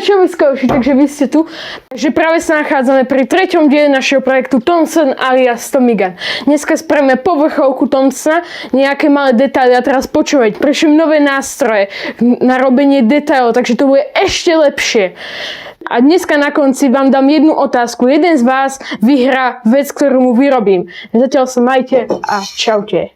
Čoviskoši, takže vy ste tu. Takže práve sa nachádzame pri treťom dieli našeho projektu Thompson alias Tomigan. Dneska spravíme povrchovku Thompsona, nejaké malé detaily a teraz počúvať. Prišli nové nástroje na robenie detailov, takže to bude ešte lepšie. A dneska na konci vám dám jednu otázku. Jeden z vás vyhrá vec, ktorú mu vyrobím. Zatiaľ sa majte a čaute.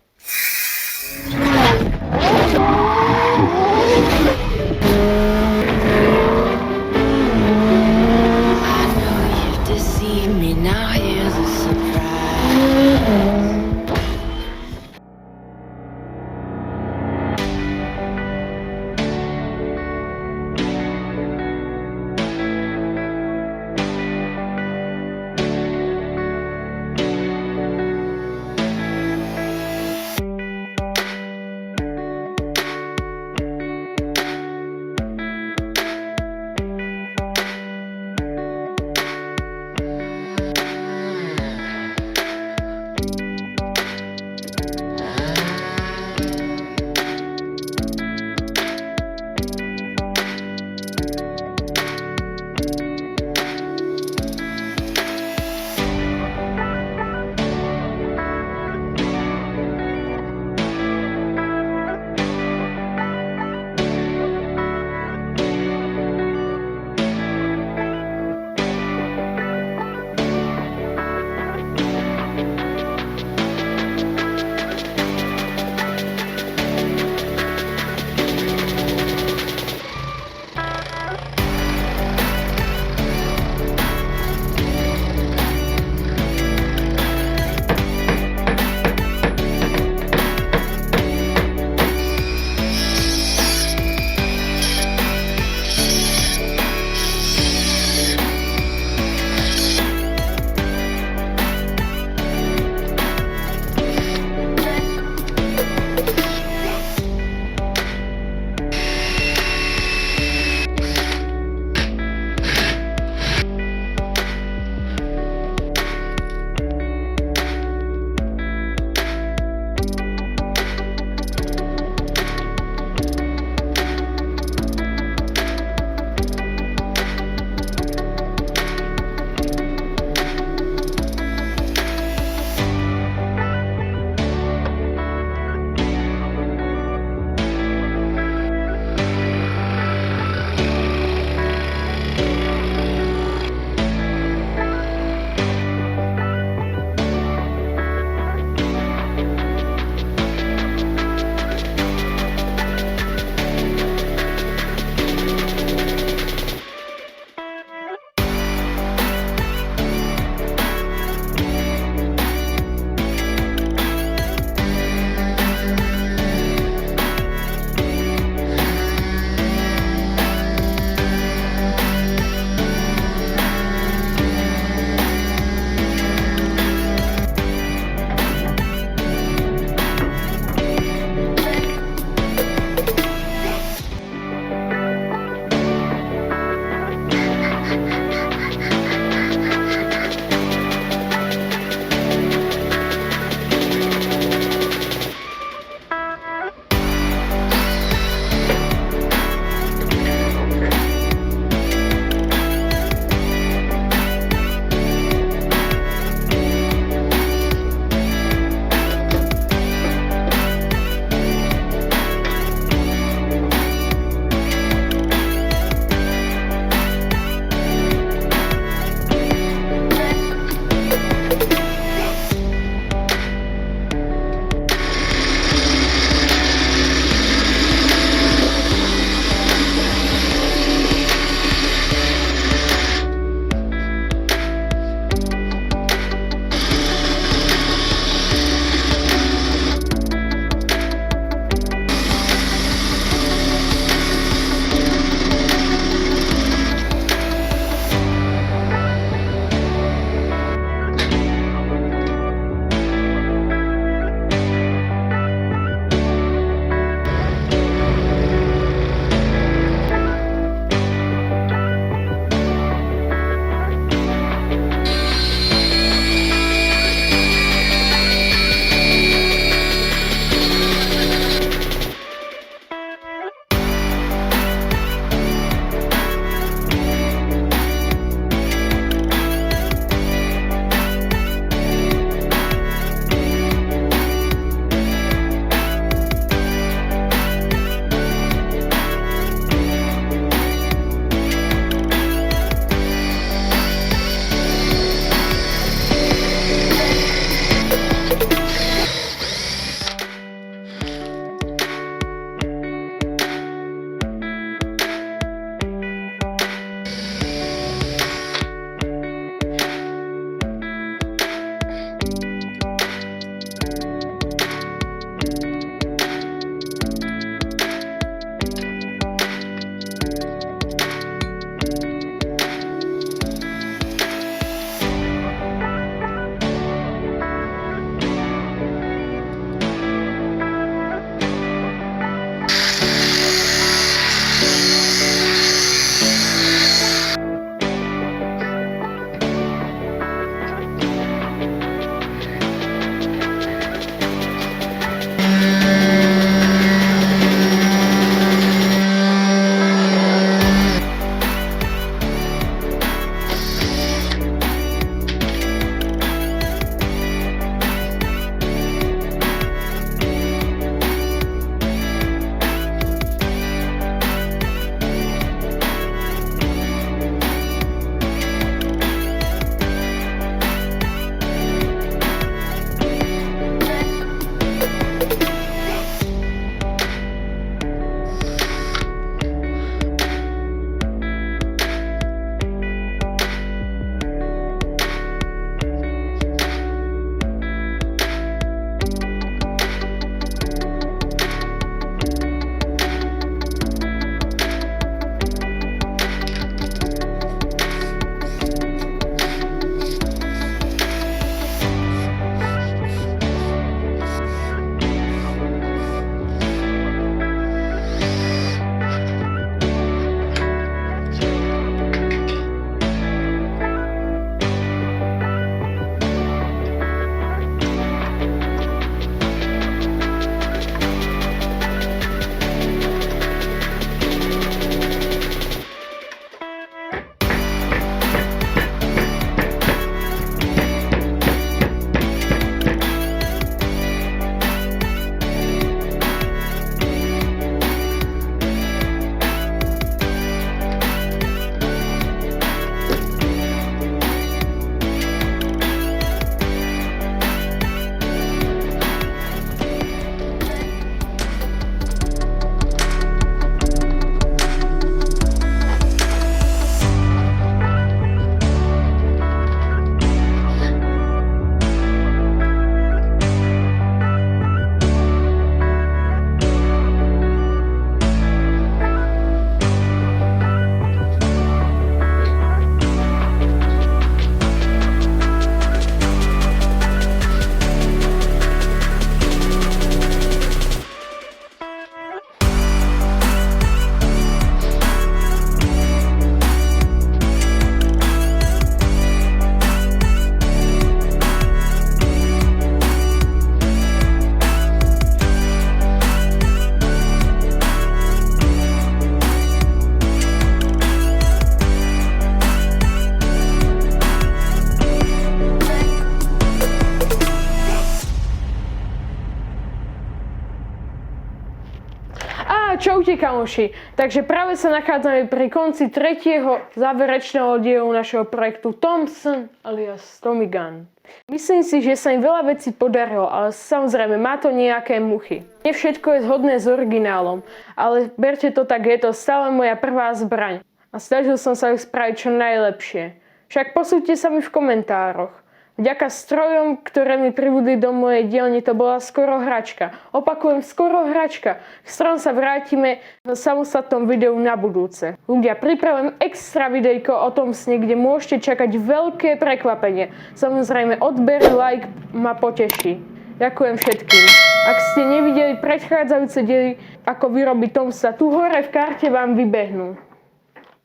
Čaute kamoši, takže práve sa nachádzame pri konci tretieho záverečného dielu našeho projektu Thompson alias Tommy Gun. Myslím si, že sa im veľa vecí podarilo, ale samozrejme má to nejaké muchy. Nie všetko je zhodné s originálom, ale berte to tak, je to stále moja prvá zbraň a snažil som sa ich spraviť čo najlepšie. Však posúďte sa mi v komentároch. Vďaka strojom, ktoré mi pribudli do mojej dielne, to bola skoro hračka. Opakujem, skoro hračka. K strom sa vrátime v samostatnom videu na budúce. Ľudia, pripravujem extra videjko o tom sne, kde môžete čakať veľké prekvapenie. Samozrejme, odber, like ma poteší. Ďakujem všetkým. Ak ste nevideli predchádzajúce diely, ako vyrobiť Thompsona, tu hore v karte vám vybehnú.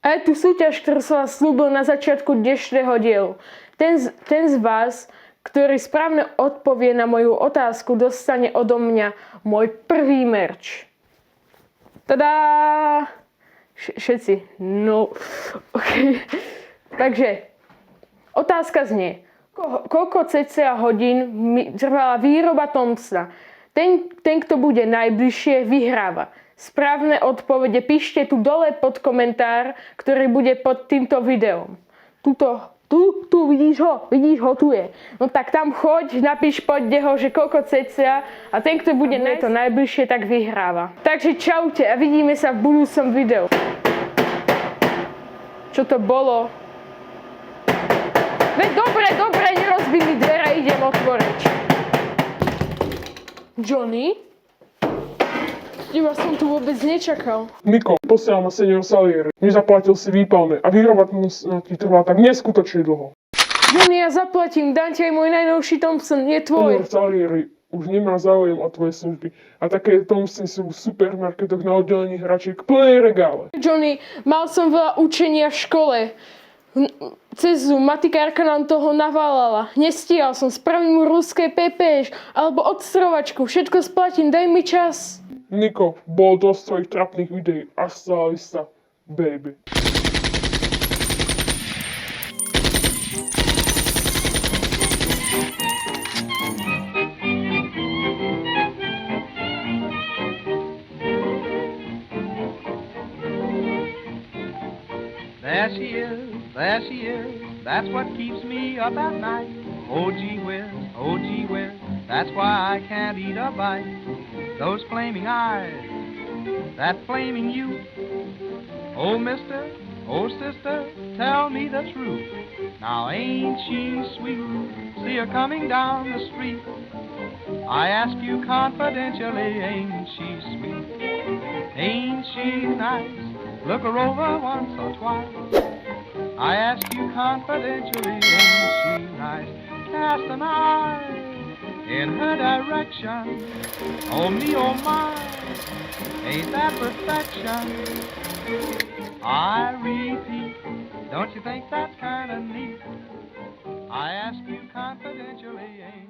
A je tu súťaž, ktorú som vás slúbil na začiatku dnešného dielu. Ten z vás, ktorý správne odpovie na moju otázku, dostane odo mňa môj prvý merch. Tadá! Všetci. No, ok. Takže, otázka znie. Koľko cca hodín mi trvala výroba Thompsona? Ten, kto bude najbližšie, vyhráva. Správne odpovede píšte tu dole pod komentár, ktorý bude pod týmto videom. Tu, vidíš ho, tu je. No tak tam choď, napíš pod neho, že koľko cca a ten, kto bude to najbližšie, tak vyhráva. Takže čaute a vidíme sa v budúcom videu. Čo to bolo? Veď dobre, nerozbij mi dvere, idem otvoriť. Johnny? Iba som tu vôbec nečakal. Niko, posiaľ ma senior Salieri. Nezaplatil si výpalné a výroba ti trvá tak neskutočne dlho. Johnny, ja zaplatím, dám ti aj môj najnovší Thompson, je tvoj. Senior Salieri už nemá záujem o tvoje služby a také Thompsony sú v supermarketoch na oddelení hračiek plné regále. Johnny, mal som veľa učenia v škole. Cez Zoom, matikárka nám toho naválala. Nestíhal som, spravím mu ruské PPŠ alebo odstrovačku, všetko splatím, daj mi čas. Niko, bol dosť tvojich trapných videí a stáli sa, baby. There she is, that's what keeps me up at night. Oh gee whiz, that's why I can't eat a bite. Those flaming eyes, that flaming youth. Oh mister, oh sister, tell me the truth. Now ain't she sweet, see her coming down the street. I ask you confidentially, ain't she sweet? Ain't she nice? Look her over once or twice. I ask you confidentially, ain't she nice? Cast an eye in her direction. Oh me, oh my, ain't that perfection? I repeat, don't you think that's kinda neat? I ask you confidentially, ain't